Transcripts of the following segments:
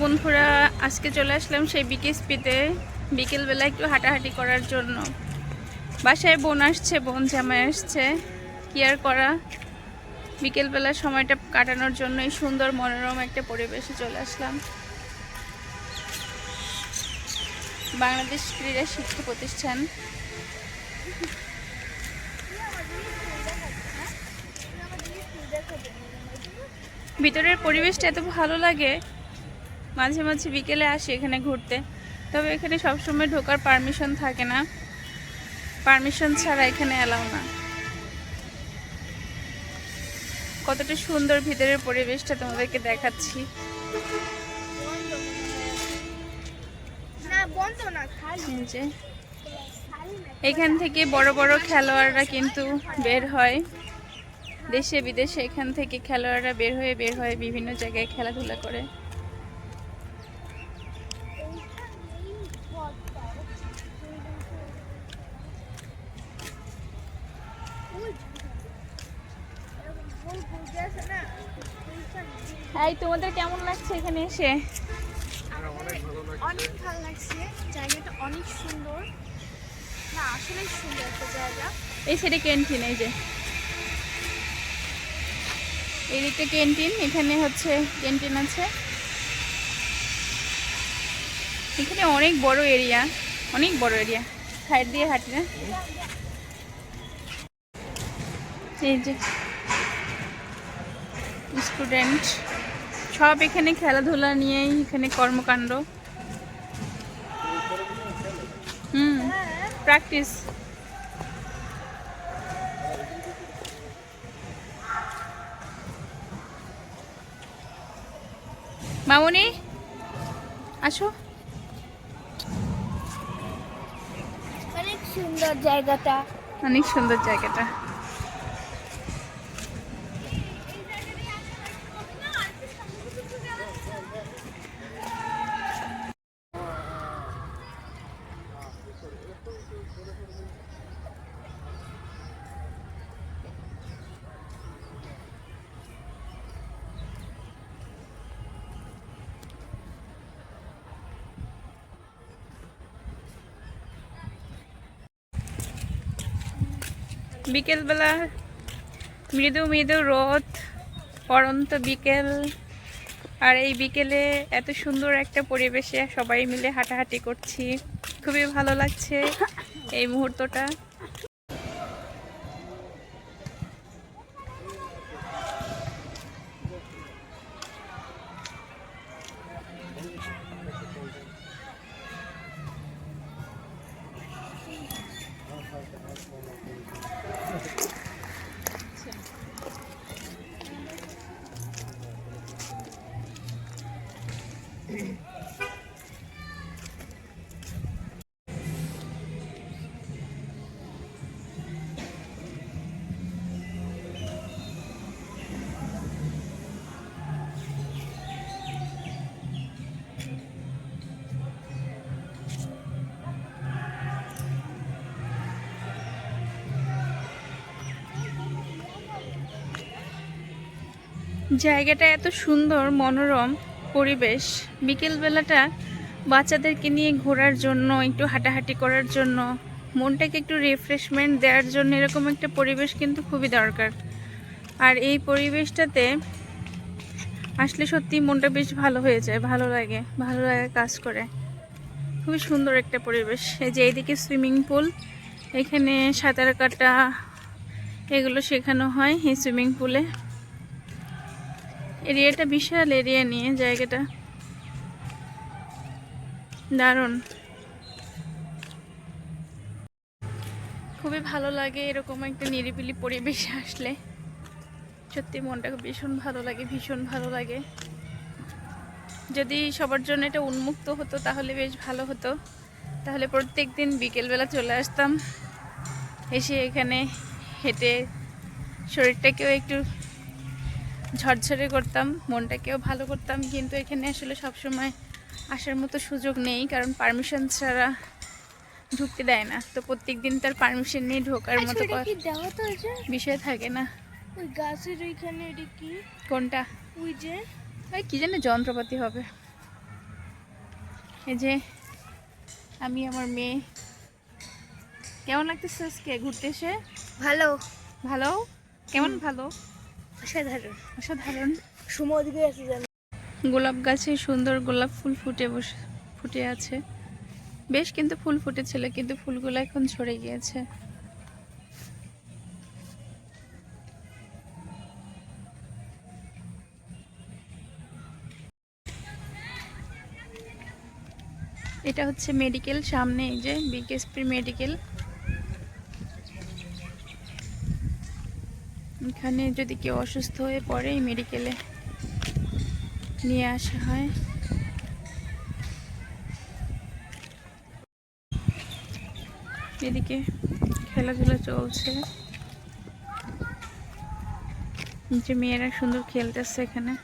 বন্ধুরা, আজকে চলে আসলাম সেই বিকেএসপিতে বিকেলবেলা একটু হাঁটাহাঁটি করার জন্য। বাসায় বোন আসছে, বোন জামাই আসছে, কি আর করা, বিকেলবেলা সময়টা কাটানোর জন্য এই সুন্দর মনোরম একটা পরিবেশে চলে আসলাম। বাংলাদেশ ক্রীড়া শিক্ষা প্রতিষ্ঠান। ভিতরের পরিবেশটা এত ভালো লাগে, মাঝে মাঝে বিকেলে আসি এখানে ঘুরতে। তবে এখানে সবসময় ঢোকার পারমিশন থাকে না, পারমিশন ছাড়া এখানে এলাও না। কতটা সুন্দর ভিতরের পরিবেশটা তোমাদেরকে দেখাচ্ছি। এখান থেকে বড় বড় খেলোয়াড়রা কিন্তু বের হয়, দেশে বিদেশে এখান থেকে খেলোয়াড়রা বের হয়ে বিভিন্ন জায়গায় খেলাধুলা করে। এই তোমাদের কেমন লাগছে এখানে এসে? অনেক ভালো লাগছে, জায়গাটা অনেক সুন্দর। না আসলে সুন্দর একটা জায়গা। এই সাইডে ক্যান্টিন, এই যে এই দিকটা ক্যান্টিন, এখানে হচ্ছে ক্যান্টিন আছে। এখানে অনেক বড় এরিয়া, অনেক বড় এরিয়া, সাইড দিয়ে হাঁটি না। এই যে স্টুডেন্ট সব এখানে খেলাধুলা নিয়েই এখানে কর্মকাণ্ড। প্র্যাকটিস। মামুনি আসো। অনেক সুন্দর জায়গাটা, অনেক সুন্দর জায়গাটা। বিকেলবেলা মৃদু মৃদু রোদ, পড়ন্ত বিকেল, আর এই বিকেলে এত সুন্দর একটা পরিবেশে সবাই মিলে হাঁটাহাঁটি করছি। খুবই ভালো লাগছে এই মুহূর্তটা। জায়গাটা এত সুন্দর মনোরম পরিবেশ, বিকেলবেলাটা বাচ্চাদেরকে নিয়ে ঘোরার জন্য, একটু হাঁটাহাঁটি করার জন্য, মনটাকে একটু রিফ্রেশমেন্ট দেওয়ার জন্য এরকম একটা পরিবেশ কিন্তু খুবই দরকার। আর এই পরিবেশটাতে আসলে সত্যি মনটা বেশ ভালো হয়ে যায়, ভালো লাগে কাজ করে। খুবই সুন্দর একটা পরিবেশ। এই যে এইদিকে সুইমিং পুল, এখানে সাঁতার কাটা এগুলো শেখানো হয় এই সুইমিং পুলে। এরিয়াটা বিশাল এরিয়া নিয়ে, জায়গাটা দারুণ, খুবই ভালো লাগে এরকম একটা নিরিবিলি পরিবেশে আসলে। সত্যি মনটা ভীষণ ভালো লাগে, ভীষণ ভালো লাগে। যদি সবার জন্য এটা উন্মুক্ত হতো তাহলে বেশ ভালো হতো। তাহলে প্রত্যেক দিন বিকেলবেলা চলে আসতাম, এসে এখানে হেঁটে শরীরটাকেও একটু ঝরঝরে করতাম, মনটাকেও ভালো করতাম। কিন্তু এখানে আসলে সবসময় আসার মতো সুযোগ নেই, কারণ পারমিশন ছাড়া ঢুকতে দেয় না। তো প্রত্যেক দিন তার পারমিশন নিয়ে ঢোকার মতো বিষয় থাকে না। ওই গাছের ওইখানে এটা কি? কোনটা? ওই যে কি জানে, যন্ত্রপাতি হবে। এই যে আমি আমার মেয়ে। কেমন লাগতেছে আজকে ঘুরতে এসে? ভালো। ভালো? কেমন ভালো? অসাধারণ। অসাধারণ। সময় দিকে আছে জানি। গোলাপ গাছে সুন্দর গোলাপ ফুল ফুটে আছে। বেশ কিন্তু ফুল ফুটেছিল, কিন্তু ফুলগুলো এখন ঝরে গিয়েছে। এটা হচ্ছে মেডিকেল, সামনে এই যে বিকেএসপি মেডিকেল। এখানে যদি কেউ অসুস্থ হয়ে পড়ে এই মেডিকেলে নিয়ে আসা হয়। এদিকে খেলাধুলা চলছে, যে মেয়েরা সুন্দর খেলতেছে এখানে।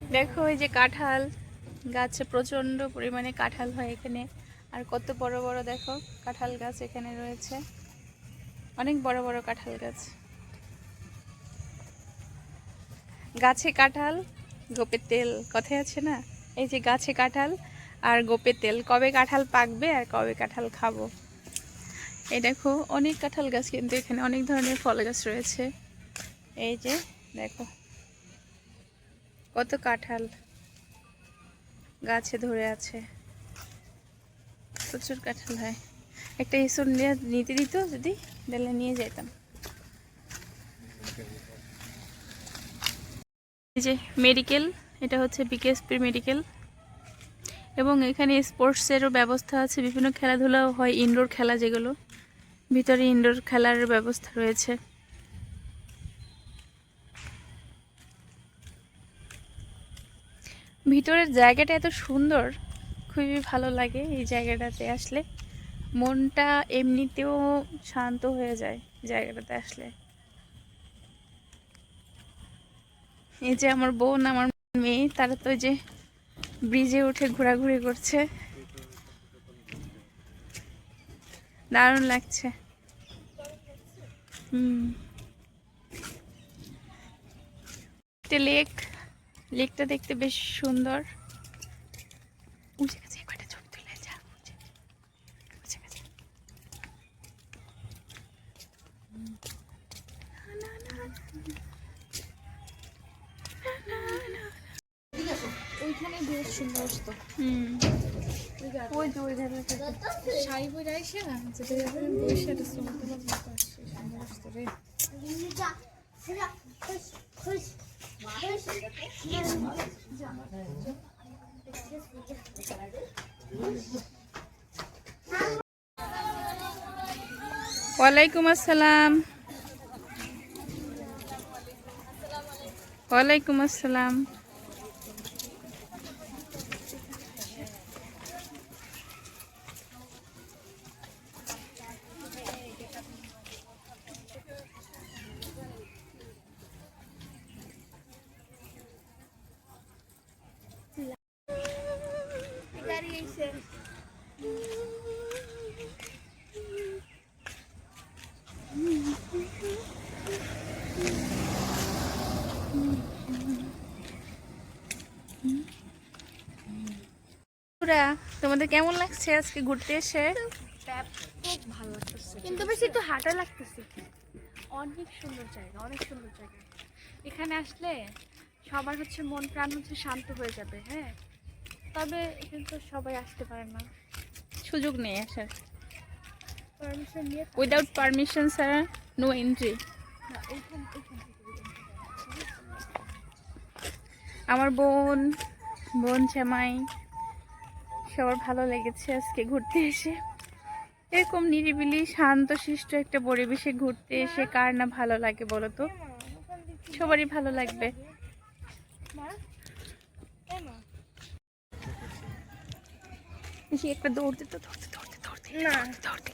দেখো এই যে কাঁঠাল গাছে প্রচন্ড পরিমাণে কাঁঠাল হয় এখানে। আর কত বড় বড় দেখো কাঁঠাল গাছ এখানে রয়েছে, অনেক বড় বড় কাঁঠাল গাছ। গাছে কাঁঠাল গোপে তেল কথায় আছে না? এই যে গাছে কাঁঠাল আর গোপে তেল, কবে কাঁঠাল পাকবে আর কবে কাঁঠাল খাবো। এই দেখো অনেক কাঁঠাল গাছ, কিন্তু এখানে অনেক ধরনের ফল গাছ রয়েছে। এই যে দেখো কত কাঁঠাল গাছে ধরে আছে, প্রচুর কাঁঠাল হয়। একটা এসর নিতে দিত, যদি দিলে নিয়ে যেতাম। এই যে মেডিকেল, এটা হচ্ছে বিকেএসপি মেডিকেল, এবং এখানে স্পোর্টসেরও ব্যবস্থা আছে। বিভিন্ন খেলাধুলাও হয়, ইনডোর খেলা যেগুলো, ভিতরে ইনডোর খেলার ব্যবস্থা রয়েছে। ভিতরের জায়গাটা এত সুন্দর, খুবই ভালো লাগে এই জায়গাটাতে আসলে। মনটা এমনিতেও শান্ত হয়ে যায় জায়গাটাতে আসলে। এই যে আমার বোন, আমার মেয়ে, তারা তো যে ব্রিজে উঠে ঘোরাঘুরি করছে, দারুণ লাগছে। একটা লেকটা দেখতে বেশ সুন্দর। উঠে গেছে, কয়টা ছবি তুলে যা। উঠে গেছে। ওইখানে বেশ সুন্দর আসতো। ওই যে ওই ধারে শাড়ি পরে আইসে না, যেটা যাবে বসে একটা ছবি তোলা মতো আসছে, সুন্দর আসতো রে। ওয়ালাইকুম আসসালাম। ওয়ালাইকুম আসসালাম। তোমাদের কেমন লাগছে আজকে ঘুরতে এসে? খুব ভালো লাগতেছে, কিন্তু বেশি একটু হাঁটা লাগতেছে। অনেক সুন্দর জায়গা, অনেক সুন্দর জায়গা। এখানে আসলে সবার হচ্ছে মন প্রাণ হচ্ছে শান্ত হয়ে যাবে। হ্যাঁ, তবে কিন্তু সবাই আসতে পারে না, সুযোগ নেই আসার। পারমিশন নিয়ে। উইদাউট পারমিশন ছাড়া নো এন্ট্রি। আমার বোন জামাই সবার ভালো লেগেছে আজকে ঘুরতে এসে। এরকম নিরিবিলি শান্তশিষ্ট একটা পরিবেশে ঘুরতে এসে কার না ভালো লাগে বলো তো? সবারই ভালো লাগবে। একটা দৌড়তে তো দৌড়তে দৌড়তে দৌড়তে না দৌড়তে।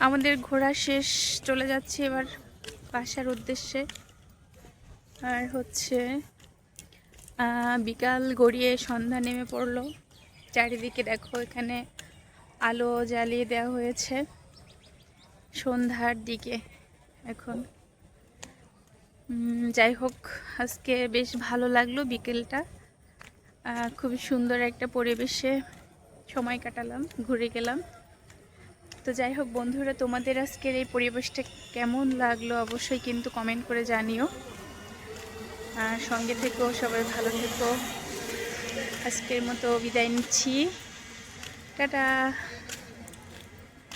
আমাদের ঘোরা শেষ, চলে যাচ্ছি এবার বাসার উদ্দেশ্যে। আর হচ্ছে বিকাল গড়িয়ে সন্ধ্যা নেমে পড়লো। চারিদিকে দেখো এখানে আলো জ্বালিয়ে দেওয়া হয়েছে সন্ধ্যার দিকে এখন। যাই হোক, আজকে বেশ ভালো লাগলো বিকেলটা। খুবই সুন্দর একটা পরিবেশে সময় কাটালাম, ঘুরে গেলাম। তো যাই হোক বন্ধুরা, তোমাদের আজকের এই পরিবেশটা কেমন লাগলো অবশ্যই কিন্তু কমেন্ট করে জানিও। আর সঙ্গে থেকো, সবাই ভালো থেকো। আজকের মতো বিদায় নিচ্ছি, টাটা।